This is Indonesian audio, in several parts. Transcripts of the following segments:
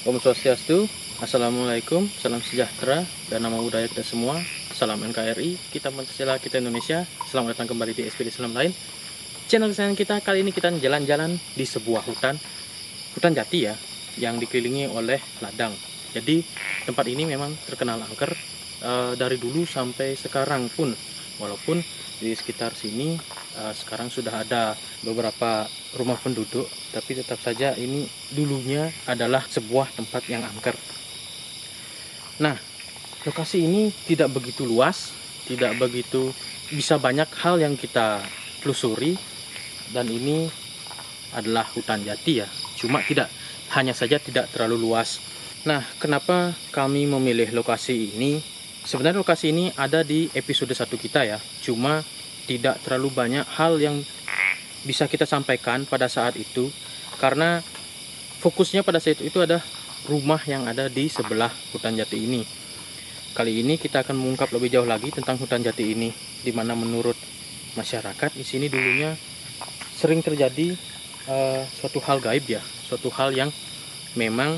Om Swastiastu, Assalamualaikum, salam sejahtera, dan nama budaya kita semua. Salam NKRI, kita Pancasila, kita Indonesia. Selamat datang kembali di SPD Islam Lain. Channel kesayangan kita, kali ini kita jalan-jalan di sebuah hutan jati ya, yang dikelilingi oleh ladang. Jadi tempat ini memang terkenal angker dari dulu sampai sekarang pun. Walaupun di sekitar sini sekarang sudah ada beberapa rumah penduduk, tapi tetap saja ini dulunya adalah sebuah tempat yang angker. Nah, lokasi ini tidak begitu luas, tidak begitu bisa banyak hal yang kita telusuri, dan ini adalah hutan jati ya. Cuma hanya saja tidak terlalu luas. Nah, kenapa kami memilih lokasi ini? Sebenarnya lokasi ini ada di episode 1 kita ya. Cuma tidak terlalu banyak hal yang bisa kita sampaikan pada saat itu, karena fokusnya pada saat itu ada rumah yang ada di sebelah hutan jati ini. Kali ini kita akan mengungkap lebih jauh lagi tentang hutan jati ini, di mana menurut masyarakat di sini dulunya sering terjadi suatu hal gaib ya, suatu hal yang memang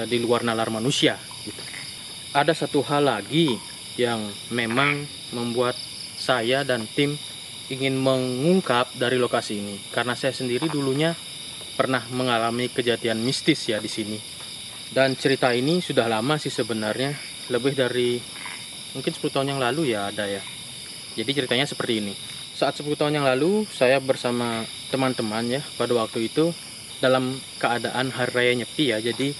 di luar nalar manusia gitu. Ada satu hal lagi yang memang membuat saya dan tim ingin mengungkap dari lokasi ini, karena saya sendiri dulunya pernah mengalami kejadian mistis ya di sini. Dan cerita ini sudah lama sih sebenarnya, lebih dari mungkin 10 tahun yang lalu ya ada ya. Jadi ceritanya seperti ini. Saat 10 tahun yang lalu saya bersama teman-teman ya, pada waktu itu dalam keadaan hari raya Nyepi ya. Jadi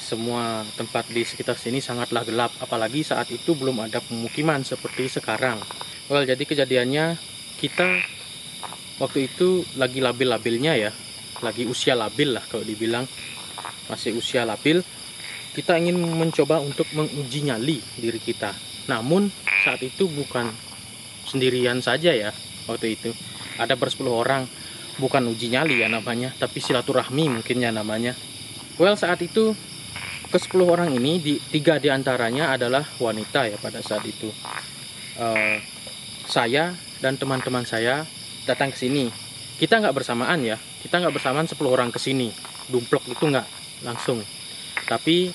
semua tempat di sekitar sini sangatlah gelap, apalagi saat itu belum ada pemukiman seperti sekarang. Jadi kejadiannya, kita waktu itu lagi labil-labilnya ya, lagi usia labil lah kalau dibilang, masih usia labil. Kita ingin mencoba untuk menguji nyali diri kita. Namun saat itu bukan sendirian saja ya, waktu itu ada ber-10 orang. Bukan uji nyali ya namanya, tapi silaturahmi mungkin ya namanya. Saat itu ke-10 orang ini, 3 diantaranya adalah wanita ya pada saat itu. Saya dan teman-teman saya datang ke sini. Kita nggak bersamaan ya, kita nggak bersamaan 10 orang ke sini, dumplok itu nggak langsung. Tapi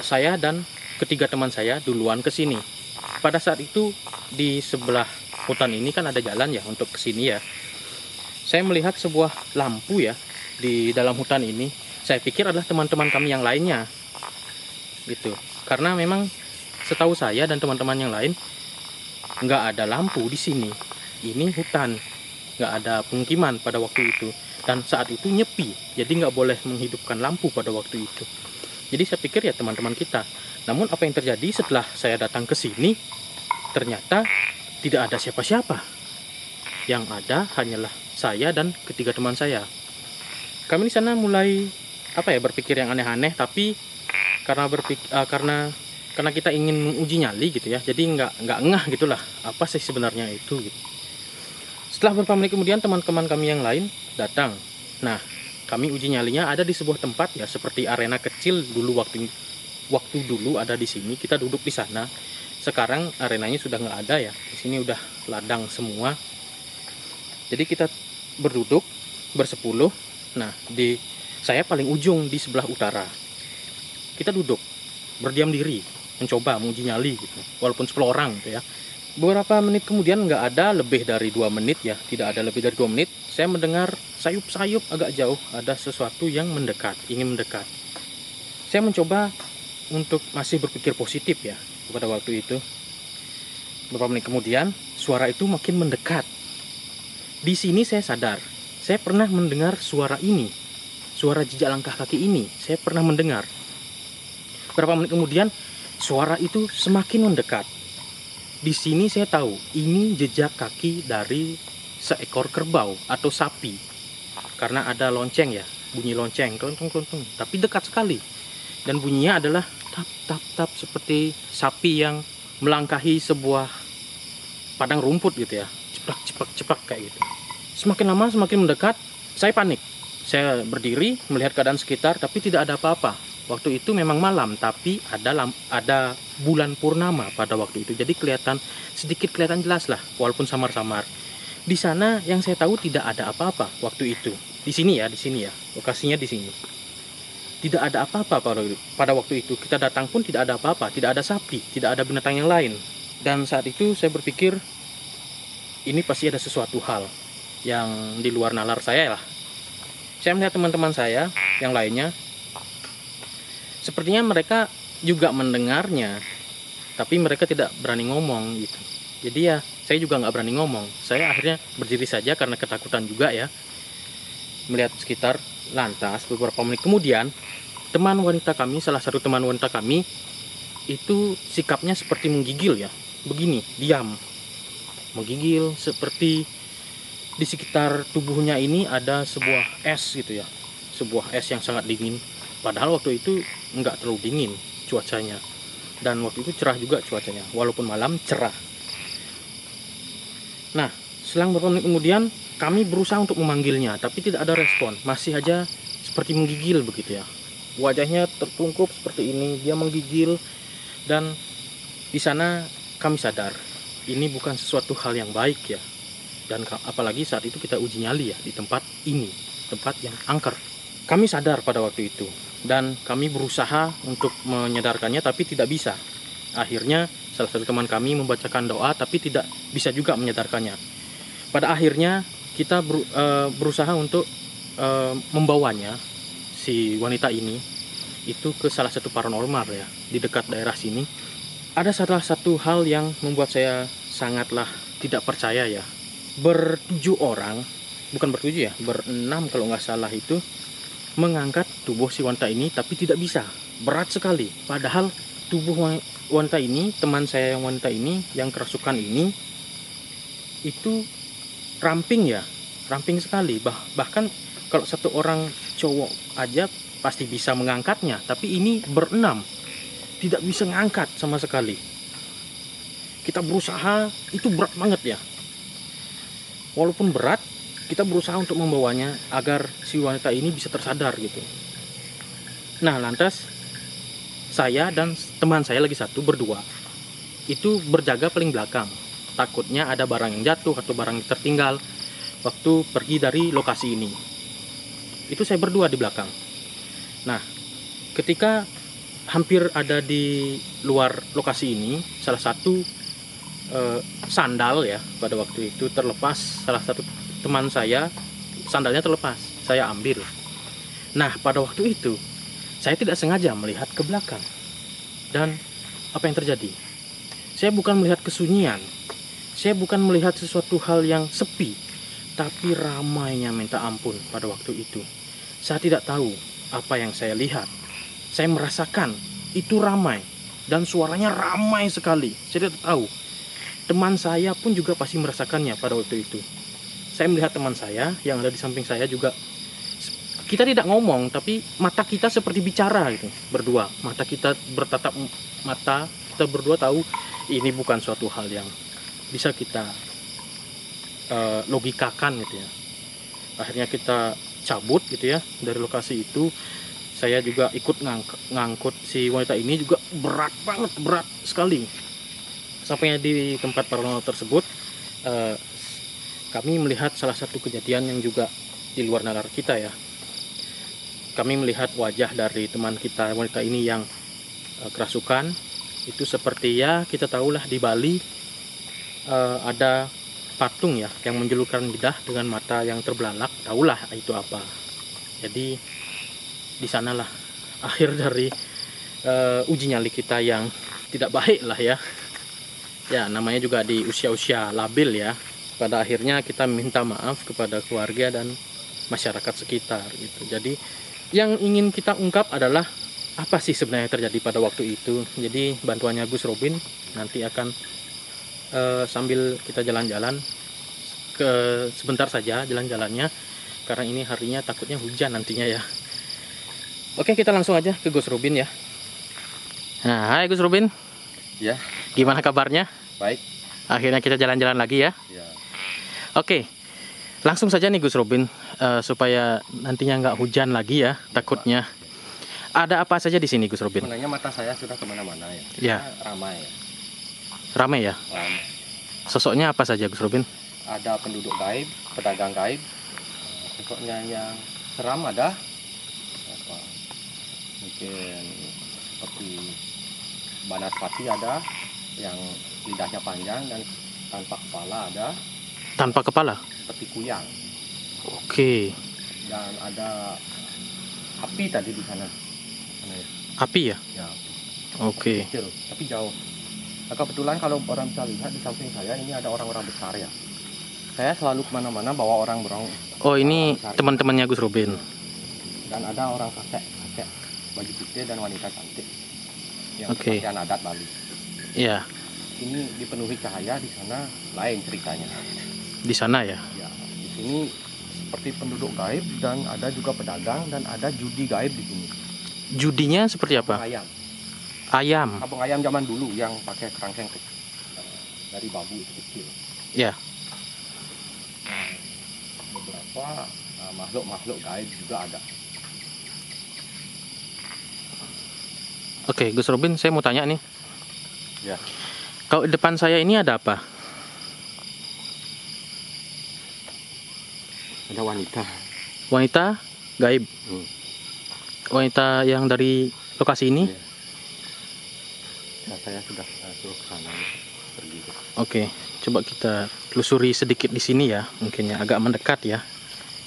saya dan ketiga teman saya duluan ke sini. Pada saat itu di sebelah hutan ini kan ada jalan ya untuk ke sini ya. Saya melihat sebuah lampu ya di dalam hutan ini. Saya pikir adalah teman-teman kami yang lainnya gitu. Karena memang setahu saya dan teman-teman yang lain nggak ada lampu di sini. Ini hutan, nggak ada pemukiman pada waktu itu, dan saat itu nyepi, jadi nggak boleh menghidupkan lampu pada waktu itu. Jadi saya pikir ya teman-teman kita. Namun apa yang terjadi setelah saya datang ke sini, ternyata tidak ada siapa-siapa. Yang ada hanyalah saya dan ketiga teman saya. Kami di sana mulai berpikir yang aneh-aneh, tapi karena kita ingin uji nyali gitu ya, jadi nggak ngeh gitulah apa sih sebenarnya itu gitu. Setelah beberapa menit kemudian teman-teman kami yang lain datang. Nah, kami uji nyalinya ada di sebuah tempat ya, seperti arena kecil dulu, waktu dulu ada di sini, kita duduk di sana. Sekarang arenanya sudah nggak ada ya, di sini udah ladang semua. Jadi kita berduduk bersepuluh. Nah, saya paling ujung di sebelah utara. Kita duduk berdiam diri, mencoba menguji nyali gitu, walaupun 10 orang gitu ya. Beberapa menit kemudian, nggak ada lebih dari 2 menit ya, tidak ada lebih dari 2 menit, saya mendengar sayup-sayup agak jauh, ada sesuatu yang ingin mendekat. Saya mencoba untuk masih berpikir positif ya pada waktu itu. Beberapa menit kemudian suara itu makin mendekat. Di sini saya sadar, saya pernah mendengar suara ini, suara jejak langkah kaki ini, saya pernah mendengar. Beberapa menit kemudian suara itu semakin mendekat. Di sini saya tahu ini jejak kaki dari seekor kerbau atau sapi, karena ada lonceng ya, bunyi lonceng, keluntung-keluntung, tapi dekat sekali. Dan bunyinya adalah tap-tap-tap, seperti sapi yang melangkahi sebuah padang rumput gitu ya, cepak-cepak kayak gitu. Semakin lama semakin mendekat, saya panik. Saya berdiri melihat keadaan sekitar, tapi tidak ada apa-apa. Waktu itu memang malam, tapi ada bulan purnama pada waktu itu. Jadi sedikit kelihatan jelas lah, walaupun samar-samar. Di sana yang saya tahu tidak ada apa-apa waktu itu. Di sini ya, lokasinya di sini. tidak ada apa-apa pada waktu itu. Kita datang pun tidak ada apa-apa, tidak ada sapi, tidak ada binatang yang lain. Dan saat itu saya berpikir ini pasti ada sesuatu hal yang di luar nalar saya lah. Saya melihat teman-teman saya yang lainnya, sepertinya mereka juga mendengarnya, tapi mereka tidak berani ngomong gitu. Jadi ya saya juga nggak berani ngomong. Saya akhirnya berdiri saja karena ketakutan juga ya. Melihat sekitar. Lantas beberapa menit kemudian teman wanita kami, salah satu teman wanita kami itu sikapnya seperti menggigil ya. Begini, diam. Menggigil seperti di sekitar tubuhnya ini ada sebuah es gitu ya. Sebuah es yang sangat dingin. Padahal waktu itu nggak terlalu dingin cuacanya. Dan waktu itu cerah juga cuacanya, walaupun malam cerah. Nah, selang beberapa menit kemudian kami berusaha untuk memanggilnya, tapi tidak ada respon. Masih aja seperti menggigil begitu ya. Wajahnya tertungkup seperti ini, dia menggigil. Dan di sana kami sadar, ini bukan sesuatu hal yang baik ya. Dan apalagi saat itu kita uji nyali ya, di tempat ini, tempat yang angker. Kami sadar pada waktu itu, dan kami berusaha untuk menyadarkannya, tapi tidak bisa. Akhirnya salah satu teman kami membacakan doa, tapi tidak bisa juga menyadarkannya. Pada akhirnya kita berusaha untuk membawanya, si wanita ini, itu ke salah satu paranormal ya, di dekat daerah sini. Ada salah satu hal yang membuat saya sangatlah tidak percaya ya. Bertujuh orang, bukan bertujuh ya, berenam kalau nggak salah itu, mengangkat tubuh si wanita ini, tapi tidak bisa. Berat sekali. Padahal tubuh wanita ini, teman saya yang wanita ini, yang kerasukan ini, itu ramping ya, ramping sekali. Bahkan kalau satu orang cowok aja pasti bisa mengangkatnya, tapi ini berenam tidak bisa ngangkat sama sekali. Kita berusaha, itu berat banget ya. Walaupun berat, kita berusaha untuk membawanya agar si wanita ini bisa tersadar gitu. Nah, lantas saya dan teman saya lagi satu berdua itu berjaga paling belakang. Takutnya ada barang yang jatuh atau barang yang tertinggal waktu pergi dari lokasi ini. Itu saya berdua di belakang. Nah, ketika hampir ada di luar lokasi ini, salah satu sandal ya pada waktu itu terlepas. Salah satu teman saya, sandalnya terlepas. Saya ambil. Nah, pada waktu itu saya tidak sengaja melihat ke belakang. Dan apa yang terjadi? Saya bukan melihat kesunyian. Saya bukan melihat sesuatu hal yang sepi, tapi ramainya minta ampun pada waktu itu. Saya tidak tahu apa yang saya lihat. Saya merasakan itu ramai dan suaranya ramai sekali. Saya tidak tahu. Teman saya pun juga pasti merasakannya pada waktu itu. Saya melihat teman saya yang ada di samping saya juga. Kita tidak ngomong, tapi mata kita seperti bicara gitu, berdua. Mata kita bertatap mata, kita berdua tahu ini bukan suatu hal yang bisa kita logikakan gitu ya. Akhirnya kita cabut gitu ya dari lokasi itu. Saya juga ikut ngangkut si wanita ini, juga berat banget, berat sekali. Sampainya di tempat paranormal tersebut, kami melihat salah satu kejadian yang juga di luar nalar kita ya. Kami melihat wajah dari teman kita wanita ini yang kerasukan. Itu seperti ya kita tahulah di Bali ada patung ya yang menjulurkan lidah dengan mata yang terbelalak. Tahulah itu apa. Jadi di sanalah akhir dari uji nyali kita yang tidak baik lah ya. Ya namanya juga di usia-usia labil ya. Pada akhirnya kita minta maaf kepada keluarga dan masyarakat sekitar gitu. Jadi yang ingin kita ungkap adalah apa sih sebenarnya terjadi pada waktu itu. Jadi bantuannya Gus Robin nanti akan sambil kita jalan-jalan ke sebentar saja jalan-jalannya, karena ini harinya takutnya hujan nantinya ya. Oke, kita langsung aja ke Gus Robin ya. Nah, hai Gus Robin. Ya. Gimana kabarnya? Baik. Akhirnya kita jalan-jalan lagi ya. Ya. Oke, langsung saja nih Gus Robin, supaya nantinya nggak hujan lagi ya, takutnya. Ada apa saja di sini Gus Robin? Sebenarnya mata saya sudah kemana-mana ya. Ya. Ramai ya. Ramai ya? Ramai. Sosoknya apa saja Gus Robin? Ada penduduk gaib, pedagang gaib. Sosoknya yang seram ada. Mungkin seperti banaspati ada yang lidahnya panjang dan tanpa kepala ada. Tanpa kepala? Seperti kuyang. Oke. Dan ada api tadi di sana. Api ya? Ya. Oke. Kecil, tapi jauh. Nah, kebetulan kalau orang bisa lihat di samping saya ini ada orang-orang besar ya. Saya selalu kemana-mana bawa orang-orang. Oh, ini teman-temannya Gus Robin. Dan ada orang kakek baju putih dan wanita cantik yang Oke. pakaian adat Bali. Iya. Ini dipenuhi cahaya, di sana lain ceritanya. Di sana ya? Ya, di sini seperti penduduk gaib dan ada juga pedagang dan ada judi gaib di sini. Judinya seperti apa? Ayam. Ayam. Kampung ayam zaman dulu yang pakai kerangkeng kecil, dari bambu itu kecil. Ya. Nah, beberapa makhluk-makhluk gaib juga ada. Oke, Gus Robin, saya mau tanya nih. Ya. Kalau di depan saya ini ada apa? Ada wanita. Wanita gaib. Hmm. Wanita yang dari lokasi ini? Ya. Nah, saya sudah suruh ke sana pergi. Oke, coba kita telusuri sedikit di sini ya. Mungkin ya agak mendekat ya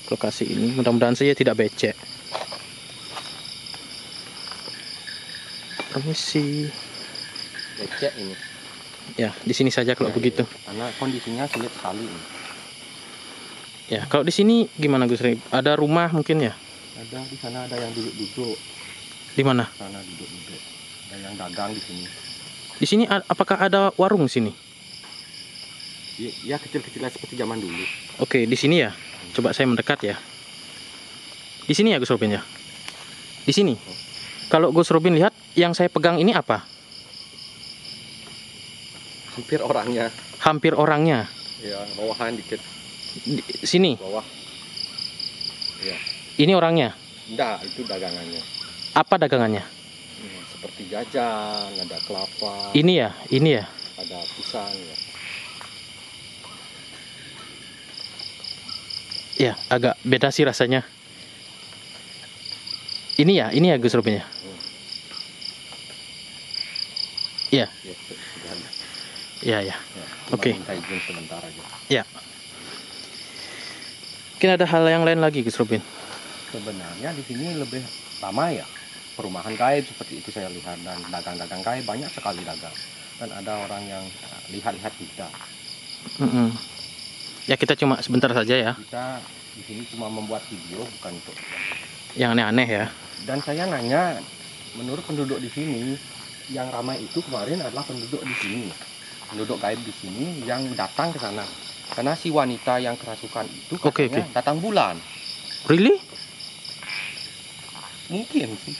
ke lokasi ini. Mudah-mudahan saya tidak becek. Permisi. Becek ini. Ya, di sini saja kalau Ya, begitu. Karena kondisinya sulit sekali ini. Ya, kalau di sini gimana Gus Robin? Ada rumah mungkin ya? Ada di sana ada yang duduk-duduk. Di mana? Sana duduk-duduk. Ada yang dagang di sini. Di sini apakah ada warung di sini? Ya kecil-kecilan seperti zaman dulu. Oke, di sini ya. Coba saya mendekat ya. Di sini ya Gus Robin ya. Di sini. Kalau Gus Robin lihat yang saya pegang ini apa? Hampir orangnya. Hampir orangnya. Ya, bawahan dikit. Di sini. Bawah. Ya. Ini orangnya. Enggak, itu dagangannya. Apa dagangannya? Seperti jajan, ada kelapa. Ini ya, ini ya. Ada pisang ya. Ya, agak beda sih rasanya. Ini ya Gus Robin ya. Iya. Ya, sudah ada. Iya, ya. Ya, Oke. minta izin sebentar aja. Ya. Mungkin ada hal yang lain lagi Gus Robin. Sebenarnya di sini lebih lama ya. Perumahan gaib seperti itu saya lihat, dan dagang-dagang gaib banyak sekali dagang. Dan ada orang yang lihat-lihat kita. Ya, kita cuma sebentar saja ya. Kita di sini cuma membuat video, bukan untuk Yang aneh-aneh ya. Dan saya nanya, menurut penduduk di sini, yang ramai itu kemarin adalah penduduk di sini, penduduk gaib di sini yang datang ke sana. Karena si wanita yang kerasukan itu katanya datang bulan. Really? Mungkin sih,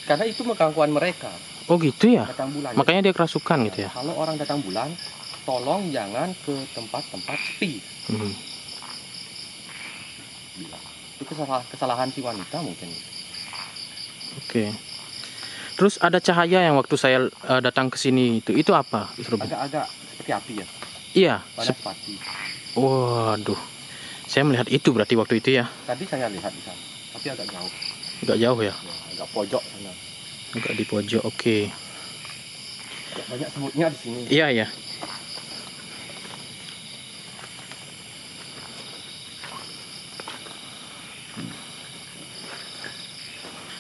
karena itu gangguan mereka. Oh gitu ya. Datang bulan. Makanya dia kerasukan gitu ya. Kalau orang datang bulan, tolong jangan ke tempat-tempat sepi. Itu kesalahan si wanita mungkin. Oke. Terus ada cahaya yang waktu saya datang ke sini itu apa? Agak-agak seperti api ya. Iya. Banaspati. Waduh. Saya melihat itu berarti waktu itu ya. Tadi saya lihat di sana, tapi agak jauh. Agak jauh ya. Agak pojok sana. Agak di pojok. Oke. Agak banyak semutnya di sini. Iya ya.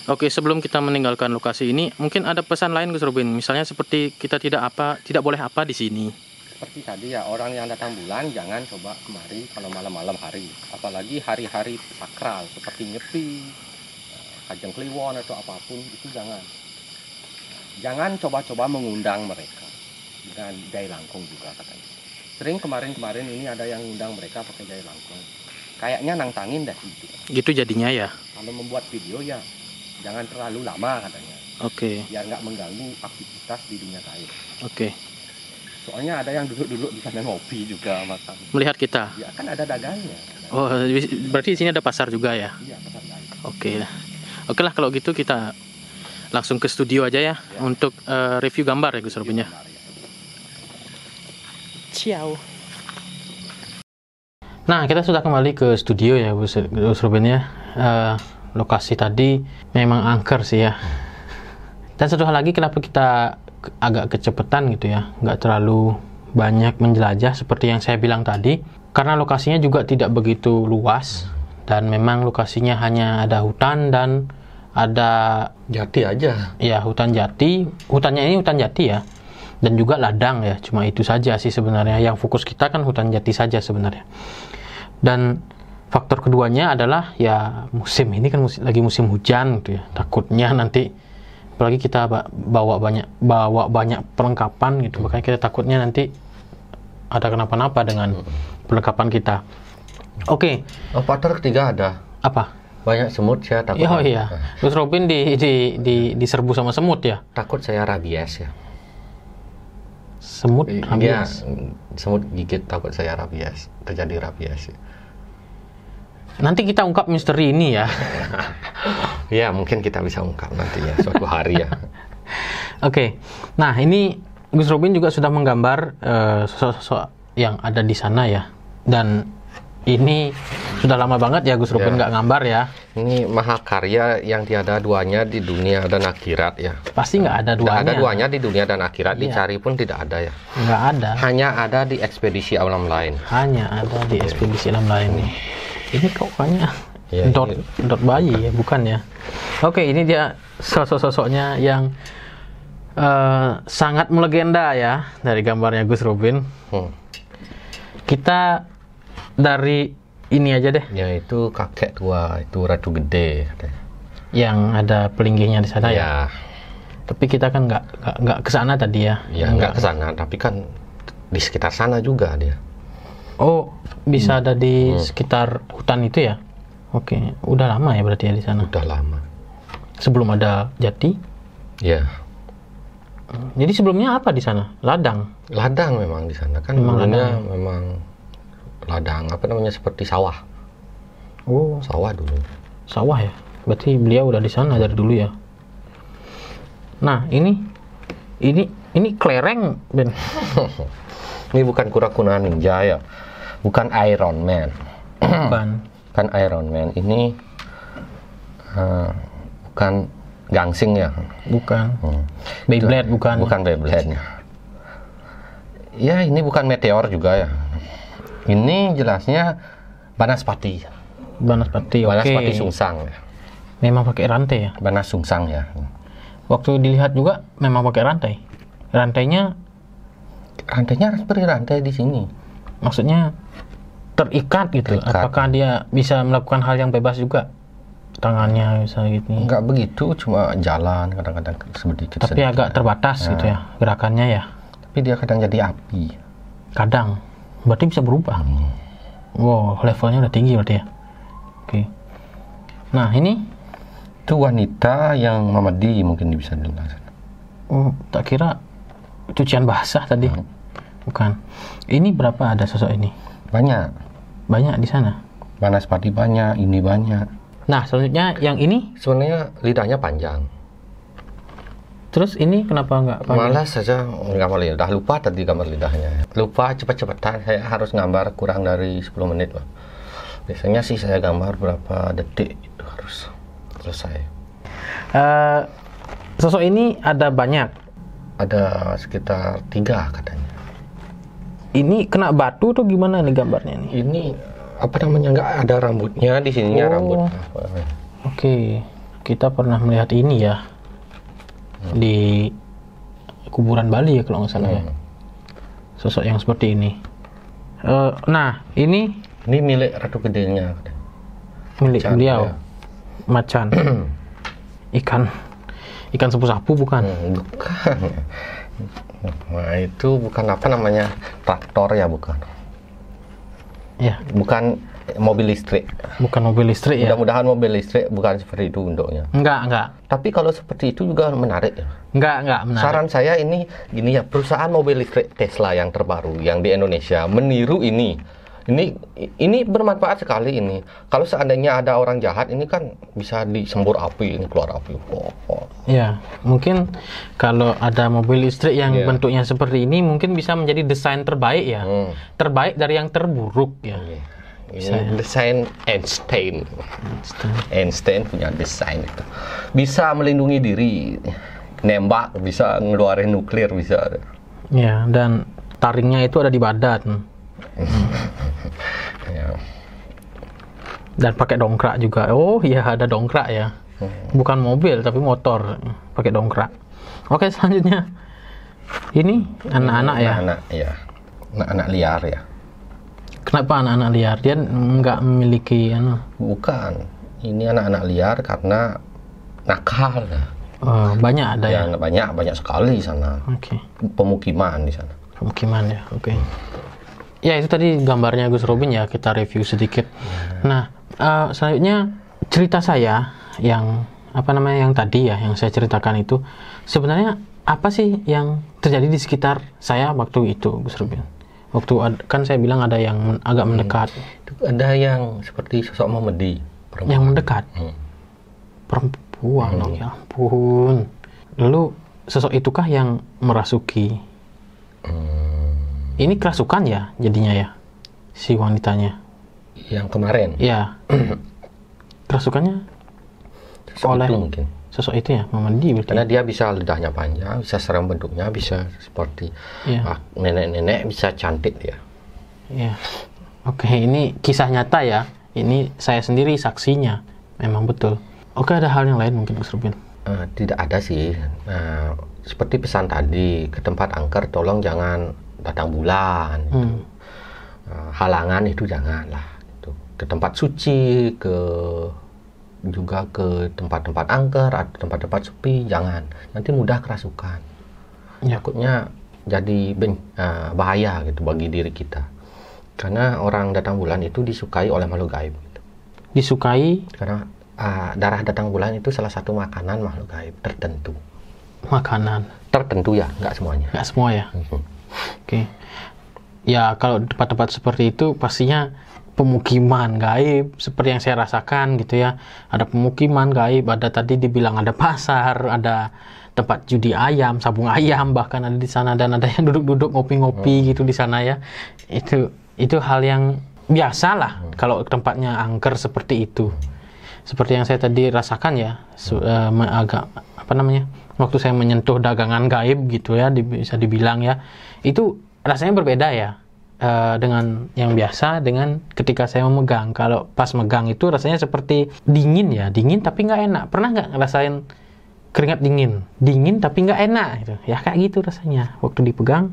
Oke, sebelum kita meninggalkan lokasi ini, mungkin ada pesan lain Gus Robin. Misalnya seperti kita tidak boleh apa di sini. Seperti tadi ya, orang yang datang bulan jangan coba kemari kalau malam-malam hari. Apalagi hari-hari sakral seperti Nyepi, Kajeng Kliwon atau apapun, itu jangan. Jangan coba-coba mengundang mereka. Dan jai langkung juga katanya. Sering kemarin-kemarin ini ada yang undang mereka pakai jai langkung. Kayaknya nantangin dah itu. Gitu jadinya ya. Kalau membuat video ya jangan terlalu lama katanya. Oke. Biar nggak mengganggu aktivitas di dunia gaib. Oke. Soalnya ada yang duduk-duduk di sana ngopi juga makan. Melihat kita. Ya kan ada dagangnya. Oh, berarti di sini ada pasar juga ya? Iya, pasar gaib. Oke. Oke lah kalau gitu kita langsung ke studio aja ya, untuk review gambar ya Gus Robin ya. Ciao. Nah, kita sudah kembali ke studio ya Gus Robin ya. Lokasi tadi memang angker sih ya. Dan satu hal lagi, kenapa kita agak kecepatan gitu ya, nggak terlalu banyak menjelajah seperti yang saya bilang tadi, karena lokasinya juga tidak begitu luas, dan memang lokasinya hanya ada hutan dan ada Jati aja. ya hutan jati. Hutannya ini hutan jati ya, dan juga ladang ya, cuma itu saja sih sebenarnya. Yang fokus kita kan hutan jati saja sebenarnya. Dan faktor keduanya adalah ya musim ini kan lagi musim hujan gitu ya. Takutnya nanti, apalagi kita bawa banyak perlengkapan gitu, makanya kita takutnya nanti ada kenapa-napa dengan perlengkapan kita. Oke. Faktor ketiga ada. Apa? Banyak semut, saya takut. Oh iya. Gus Robin diserbu sama semut ya? Takut saya rabies ya. Semut Iya, rabies. semut gigit, takut saya rabies, terjadi rabies. Nanti kita ungkap misteri ini ya. Ya, mungkin kita bisa ungkap nantinya suatu hari ya. Oke. Nah, ini Gus Robin juga sudah menggambar sosok-sosok yang ada di sana ya. Dan ini sudah lama banget ya Gus Robin nggak gambar ya. Ini mahakarya yang tiada duanya di dunia dan akhirat ya. Pasti nggak ada duanya. Nggak ada duanya di dunia dan akhirat, Iya. dicari pun tidak ada ya. Nggak ada. Hanya ada di ekspedisi alam lain. Hanya ada di ekspedisi alam lain nih. Ini kayaknya Ya, dot bayi ya, bukan ya? Oke, ini dia sosok-sosoknya yang sangat melegenda ya dari gambarnya Gus Robin. Kita dari ini aja deh, Yaitu kakek tua, itu Ratu Gede. yang ada pelinggihnya di sana ya. Ya, Tapi kita kan nggak ke sana tadi ya. ya nggak ke sana, tapi kan di sekitar sana juga dia. Oh, bisa ada di sekitar hutan itu ya? Oke, udah lama ya berarti ya di sana. Udah lama. Sebelum ada jati. Ya, Jadi sebelumnya apa di sana? Ladang. ladang memang di sana kan. Memang Dulunya ladang. memang ladang, apa namanya, seperti sawah. Oh, Sawah dulu. sawah ya. Berarti beliau udah di sana dari dulu ya. Nah, ini kelereng, Ben. Ini bukan kura-kura ninja ya. Bukan Iron Man. Ban. Kan Iron Man ini bukan gangsing ya. Bukan. Beyblade bukan. Bukan Beyblade. Ya, ini bukan meteor juga ya. Ini jelasnya Banaspati. Banaspati. Oke. Banaspati sungsang ya. Memang pakai rantai ya. Banas sungsang ya. Waktu dilihat juga memang pakai rantai. Rantainya Rantainya seperti rantai di sini. maksudnya terikat gitu. Terikat. Apakah dia bisa melakukan hal yang bebas juga? Tangannya bisa gitu. Enggak begitu, cuma jalan kadang-kadang sedikit. Tapi agak terbatas gitu ya gerakannya ya. Tapi dia kadang jadi api. Kadang. Berarti bisa berubah. Wow, levelnya udah tinggi berarti ya. Oke. Nah, ini Itu wanita yang memedi, mungkin bisa dilihat. tak kira cucian basah tadi. Bukan. Ini berapa ada sosok ini? Banyak. Banyak di sana. Banaspati banyak, ini banyak. Nah, selanjutnya yang ini, Sebenarnya lidahnya panjang. terus ini kenapa nggak panjang? Malas saja gambar lidah. Lupa tadi gambar lidahnya. Lupa cepet-cepetan. Saya harus gambar kurang dari 10 menit lah. Biasanya sih saya gambar berapa detik itu harus selesai. Sosok ini ada banyak. Ada sekitar 3 katanya. Ini kena batu tuh gimana nih gambarnya nih? Ini apa namanya, nggak ada rambutnya di sininya. Oh. Rambut. Oke, kita pernah melihat ini ya di kuburan Bali ya kalau nggak salah ya. Sosok yang seperti ini. Nah, ini Ini milik Ratu Gedenya. milik Macan, beliau. ya. Macan. Ikan sapu-sapu bukan? Bukan. Nah, itu bukan apa namanya, traktor ya, bukan. Ya, Bukan mobil listrik. bukan mobil listrik ya. Mudah-mudahan mobil listrik bukan seperti itu bentuknya. Enggak. Tapi kalau seperti itu juga menarik ya. Enggak menarik. Saran saya ini gini ya, perusahaan mobil listrik Tesla yang terbaru yang di Indonesia meniru ini. Ini bermanfaat sekali ini. Kalau seandainya ada orang jahat, ini kan bisa disembur api, ini keluar api. Ya, mungkin kalau ada mobil listrik yang Iya. bentuknya seperti ini mungkin bisa menjadi desain terbaik ya. Terbaik dari yang terburuk ya. Ini desain Einstein. Einstein punya desain itu. Bisa melindungi diri nembak, bisa ngeluarin nuklir, bisa. Ya, dan taringnya itu ada di badan. Ya. Dan pakai dongkrak juga. Oh iya, ada dongkrak ya. Bukan mobil tapi motor pakai dongkrak. Oke, selanjutnya ini anak-anak ya. Anak-anak ya. Anak-anak liar ya. Kenapa anak-anak liar? Dia nggak memiliki Bukan. Ini anak-anak liar karena nakal. banyak ada ya. Banyak sekali di sana. Oke. Pemukiman di sana. Pemukiman ya. Oke. Ya, itu tadi gambarnya Gus Robin ya, kita review sedikit. Nah, selanjutnya cerita saya yang yang tadi ya, yang saya ceritakan itu sebenarnya apa sih yang terjadi di sekitar saya waktu itu, Gus Robin? Waktu kan saya bilang ada yang agak mendekat. Ada yang seperti sosok Muhammadi. Yang mendekat. Perempuan dong, ya ampun. Lalu sosok itukah yang merasuki? Ini kerasukan ya jadinya ya, si wanitanya. Yang kemarin? Ya. Kerasukannya oleh itu mungkin. Sosok itu ya, Muhammadi berarti. Karena dia bisa lidahnya panjang, bisa serem bentuknya, bisa seperti nenek-nenek, bisa cantik dia. Ya. Oke, ini kisah nyata ya. Ini saya sendiri saksinya. Memang betul. Oke, ada hal yang lain mungkin, Gus Robin? Tidak ada sih. Seperti pesan tadi, ke tempat angker tolong jangan datang bulan. Halangan itu janganlah. Ke tempat suci, juga ke tempat-tempat angker atau tempat-tempat sepi, jangan. Nanti mudah kerasukan. Takutnya jadi bahaya gitu bagi diri kita. Karena orang datang bulan itu disukai oleh makhluk gaib. Disukai? Karena darah datang bulan itu salah satu makanan makhluk gaib tertentu. Makanan? Tertentu ya, nggak semuanya. Nggak semua ya? Oke. Ya, kalau tempat-tempat seperti itu pastinya pemukiman gaib seperti yang saya rasakan gitu ya. Ada pemukiman gaib, ada tadi dibilang ada pasar, ada tempat judi ayam, sabung ayam bahkan ada di sana, dan ada yang duduk-duduk ngopi-ngopi gitu di sana ya. Itu hal yang biasa lah kalau tempatnya angker seperti itu. Seperti yang saya tadi rasakan ya, agak waktu saya menyentuh dagangan gaib gitu ya, bisa dibilang ya, itu rasanya berbeda ya. Dengan yang biasa dengan ketika saya memegang. Kalau pas megang itu rasanya seperti dingin ya, dingin tapi nggak enak. Pernah nggak ngerasain keringat dingin tapi nggak enak gitu ya, kayak gitu rasanya waktu dipegang.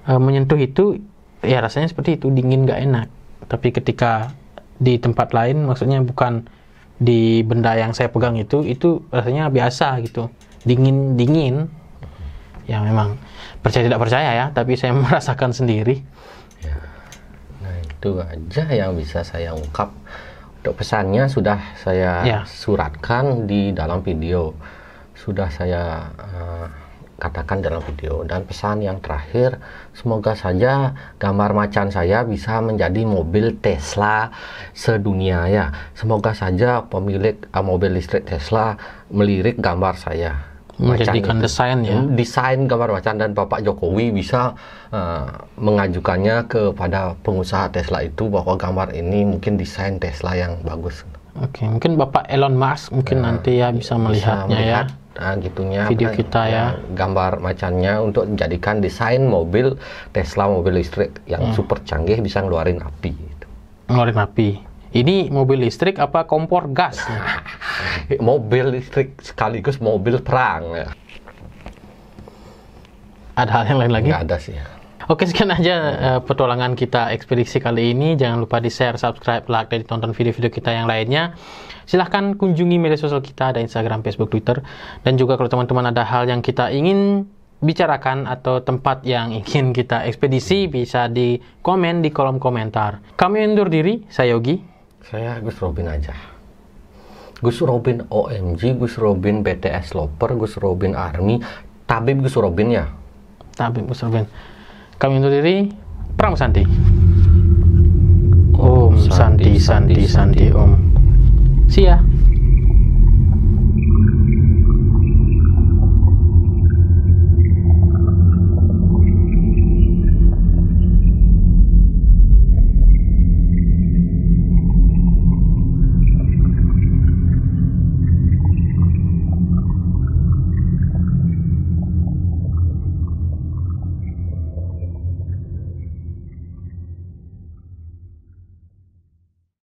Menyentuh itu ya rasanya seperti itu, dingin nggak enak. Tapi ketika di tempat lain, maksudnya bukan di benda yang saya pegang itu rasanya biasa gitu, dingin ya. Memang percaya tidak percaya ya, tapi saya merasakan sendiri. Itu aja yang bisa saya ungkap. Untuk pesannya sudah saya suratkan di dalam video, sudah saya katakan dalam video. Dan pesan yang terakhir, semoga saja gambar macan saya bisa menjadi mobil Tesla sedunia ya. Semoga saja pemilik mobil listrik Tesla melirik gambar saya, menjadikan desain gambar macan, dan Bapak Jokowi bisa mengajukannya kepada pengusaha Tesla itu bahwa gambar ini mungkin desain Tesla yang bagus. Oke, mungkin Bapak Elon Musk mungkin nanti ya bisa melihatnya gitunya video kita ya, gambar macannya untuk dijadikan desain mobil Tesla, mobil listrik yang super canggih, bisa ngeluarin api gitu. Ngeluarin api. Ini mobil listrik apa kompor gas? Mobil listrik sekaligus mobil perang ya. Ada hal yang lain lagi? Nggak ada sih. Oke, sekian aja petualangan kita ekspedisi kali ini. Jangan lupa di share, subscribe, like, dan ditonton video-video kita yang lainnya. Silahkan kunjungi media sosial kita, ada Instagram, Facebook, Twitter. Dan juga kalau teman-teman ada hal yang kita ingin bicarakan atau tempat yang ingin kita ekspedisi, bisa di komen di kolom komentar. Kami undur diri, saya Yogi. Saya Gus Robin aja. Gus Robin OMG, Gus Robin BTS Loper, Gus Robin Army, Tabib Gus Robin ya. Tabib Gus Robin. Kami undur diri, Pramu Santi. Om Santi Santi Santi Om. See ya.